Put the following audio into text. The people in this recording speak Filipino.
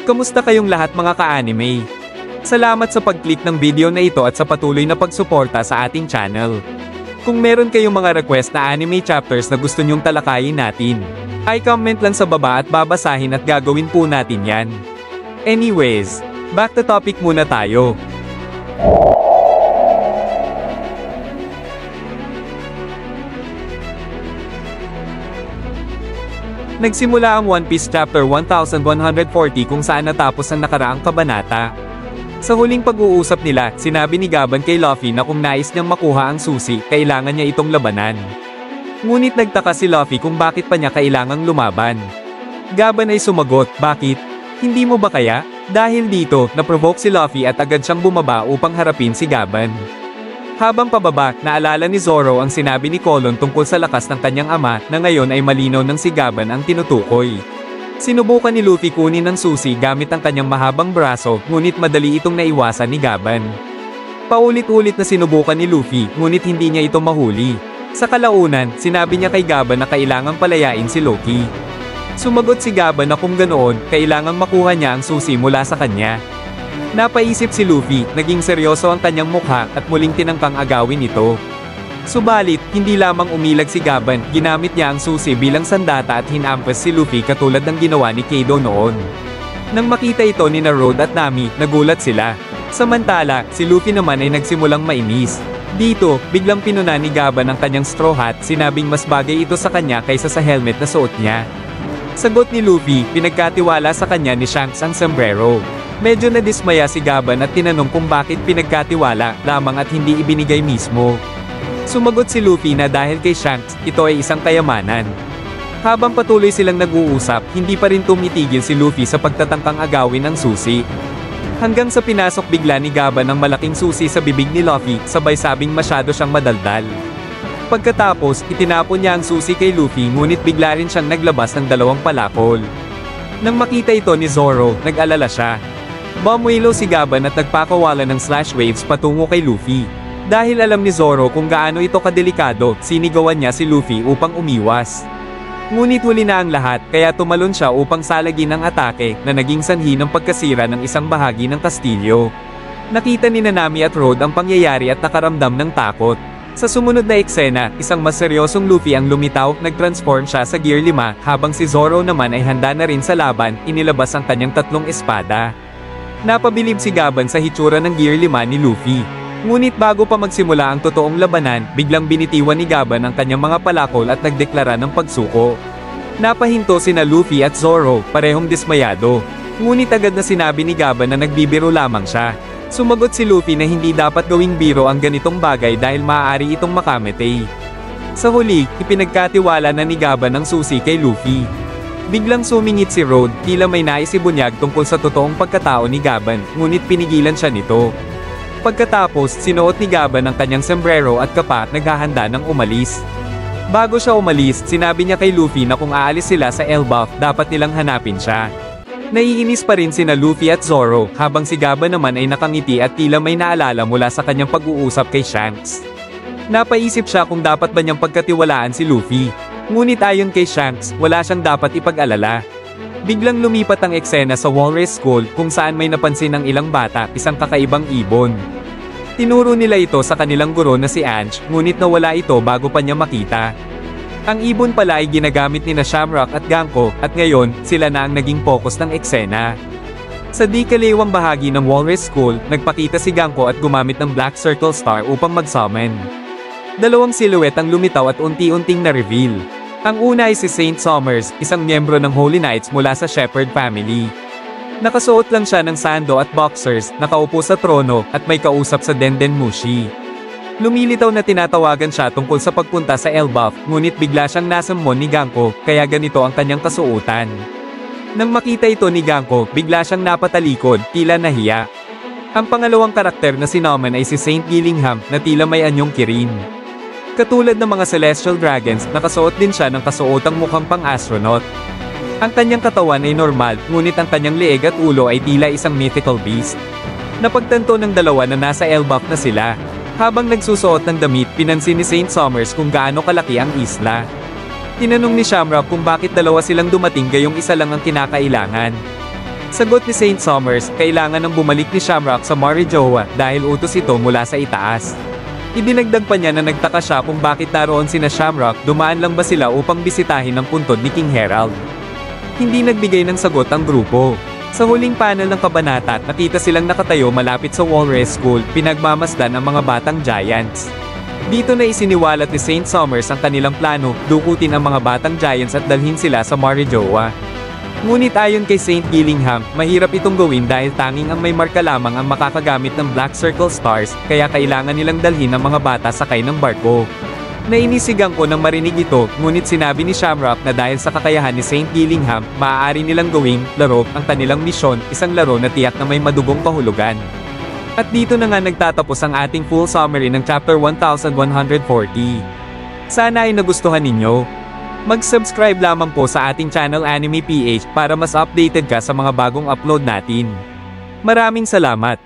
Kamusta kayong lahat mga ka-anime? Salamat sa pag-click ng video na ito at sa patuloy na pagsuporta sa ating channel. Kung meron kayong mga request na anime chapters na gusto nyong talakayin natin, ay comment lang sa baba at babasahin at gagawin po natin yan. Anyways, back to topic muna tayo. Nagsimula ang One Piece Chapter 1140 kung saan natapos ang nakaraang kabanata. Sa huling pag-uusap nila, sinabi ni Gaban kay Luffy na kung nais niyang makuha ang susi, kailangan niya itong labanan. Ngunit nagtaka si Luffy kung bakit pa niya kailangang lumaban. Gaban ay sumagot, bakit? Hindi mo ba kaya? Dahil dito, naprovoke si Luffy at agad siyang bumaba upang harapin si Gaban. Habang pababa, naalala ni Zoro ang sinabi ni Colon tungkol sa lakas ng kanyang ama na ngayon ay malinaw ng si Gaban ang tinutukoy. Sinubukan ni Luffy kunin ang susi gamit ang kanyang mahabang braso, ngunit madali itong naiwasan ni Gaban. Paulit-ulit na sinubukan ni Luffy, ngunit hindi niya ito mahuli. Sa kalaunan, sinabi niya kay Gaban na kailangang palayain si Loki. Sumagot si Gaban na kung ganoon, kailangang makuha niya ang susi mula sa kanya. Napaisip si Luffy, naging seryoso ang kanyang mukha at muling tinangkang agawin ito. Subalit, hindi lamang umilag si Gaban, ginamit niya ang susi bilang sandata at hinampas si Luffy katulad ng ginawa ni Kaido noon. Nang makita ito ni Road at Nami, nagulat sila. Samantala, si Luffy naman ay nagsimulang mainis. Dito, biglang pinuna ni Gaban ang kanyang straw hat, sinabing mas bagay ito sa kanya kaysa sa helmet na suot niya. Sagot ni Luffy, pinagkatiwala sa kanya ni Shanks ang sombrero. Medyo nadismaya si Gaban at tinanong kung bakit pinagkatiwala lamang at hindi ibinigay mismo. Sumagot si Luffy na dahil kay Shanks, ito ay isang kayamanan. Habang patuloy silang nag-uusap, hindi pa rin tumitigil si Luffy sa pagtatangkang agawin ang susi. Hanggang sa pinasok bigla ni Gaban ang malaking susi sa bibig ni Luffy, sabay sabing masyado siyang madaldal. Pagkatapos, itinapon niya ang susi kay Luffy ngunit bigla rin siyang naglabas ng dalawang palakol. Nang makita ito ni Zoro, nag-alala siya. Bumuelo si Gaban at nagpakawala ng slash waves patungo kay Luffy. Dahil alam ni Zoro kung gaano ito kadelikado, sinigawan niya si Luffy upang umiwas. Ngunit huli na ang lahat, kaya tumalon siya upang salagin ang atake na naging sanhi ng pagkasira ng isang bahagi ng kastilyo. Nakita ni Nami at Road ang pangyayari at nakaramdam ng takot. Sa sumunod na eksena, isang mas seryosong Luffy ang lumitaw, nag-transform siya sa Gear 5, habang si Zoro naman ay handa na rin sa laban, inilabas ang kanyang tatlong espada. Napabilib si Gaban sa hitsura ng Gear 5 ni Luffy. Ngunit bago pa magsimula ang totoong labanan, biglang binitiwan ni Gaban ang kanyang mga palakol at nagdeklara ng pagsuko. Napahinto sina Luffy at Zoro, parehong dismayado. Ngunit agad na sinabi ni Gaban na nagbibiro lamang siya. Sumagot si Luffy na hindi dapat gawing biro ang ganitong bagay dahil maaari itong makamete. Sa huli, ipinagkatiwala na ni Gaban ang susi kay Luffy. Biglang sumingit si Road, tila may naisibunyag tungkol sa totoong pagkatao ni Gaban, ngunit pinigilan siya nito. Pagkatapos, sinuot ni Gaban ang kanyang sombrero at kapa at naghahanda ng umalis. Bago siya umalis, sinabi niya kay Luffy na kung aalis sila sa Elbaf, dapat nilang hanapin siya. Naiinis pa rin sina Luffy at Zoro, habang si Gaban naman ay nakangiti at tila may naalala mula sa kanyang pag-uusap kay Shanks. Napaisip siya kung dapat ba niyang pagkatiwalaan si Luffy. Ngunit ayon kay Shanks, wala siyang dapat ipag-alala. Biglang lumipat ang eksena sa Walrus School kung saan may napansin ng ilang bata, isang kakaibang ibon. Tinuro nila ito sa kanilang guro na si Ange, ngunit nawala ito bago pa niya makita. Ang ibon pala ay ginagamit ni Shamrock at Ganko, at ngayon, sila na ang naging focus ng eksena. Sa di kaliwang bahagi ng Walrus School, nagpakita si Ganko at gumamit ng Black Circle Star upang mag-summon. Dalawang silhouette ang lumitaw at unti-unting na-reveal. Ang una ay si Saint Summers, isang miyembro ng Holy Knights mula sa Shepherd family. Nakasuot lang siya ng sando at boxers, nakaupo sa trono, at may kausap sa Denden Mushi. Lumilitaw na tinatawagan siya tungkol sa pagpunta sa Elbaf, ngunit bigla siyang nasamon ni Ganko, kaya ganito ang kanyang kasuotan. Nang makita ito ni Ganko, bigla siyang napatalikod, tila nahiya. Ang pangalawang karakter na sinomen ay si Saint Gillingham, na tila may anyong kirin. Katulad ng mga Celestial Dragons, nakasuot din siya ng kasuotang mukhang pang-astronaut. Ang kanyang katawan ay normal, ngunit ang kanyang leeg at ulo ay tila isang mythical beast. Napagtanto ng dalawa na nasa Elbaf na sila. Habang nagsusuot ng damit, pinansin ni Saint Summers kung gaano kalaki ang isla. Tinanong ni Shamrock kung bakit dalawa silang dumating gayong isa lang ang kinakailangan. Sagot ni Saint Summers, kailangan nang bumalik ni Shamrock sa Marijoa dahil utos ito mula sa itaas. Idinagdag pa niya na nagtaka siya kung bakit naroon sina Shamrock, dumaan lang ba sila upang bisitahin ang puntod ni King Herald. Hindi nagbigay ng sagot ang grupo. Sa huling panel ng kabanata, nakita silang nakatayo malapit sa Walrus School, pinagmamasdan ang mga batang Giants. Dito na isiniwalat ni Saint Summers ang kanilang plano, dukutin ang mga batang Giants at dalhin sila sa Marijoa. Ngunit ayon kay Saint Gillingham, mahirap itong gawin dahil tanging ang may marka lamang ang makakagamit ng Black Circle Stars, kaya kailangan nilang dalhin ang mga bata sakay ng barko. Nainisigang ko nang marinig ito, ngunit sinabi ni Shamrock na dahil sa kakayahan ni Saint Gillingham, maaari nilang gawing laro ang kanilang misyon, isang laro na tiyak na may madugong kahulugan. At dito na nga nagtatapos ang ating full summary ng chapter 1140. Sana ay nagustuhan ninyo. Mag-subscribe lamang po sa ating channel Anime PH para mas updated ka sa mga bagong upload natin. Maraming salamat!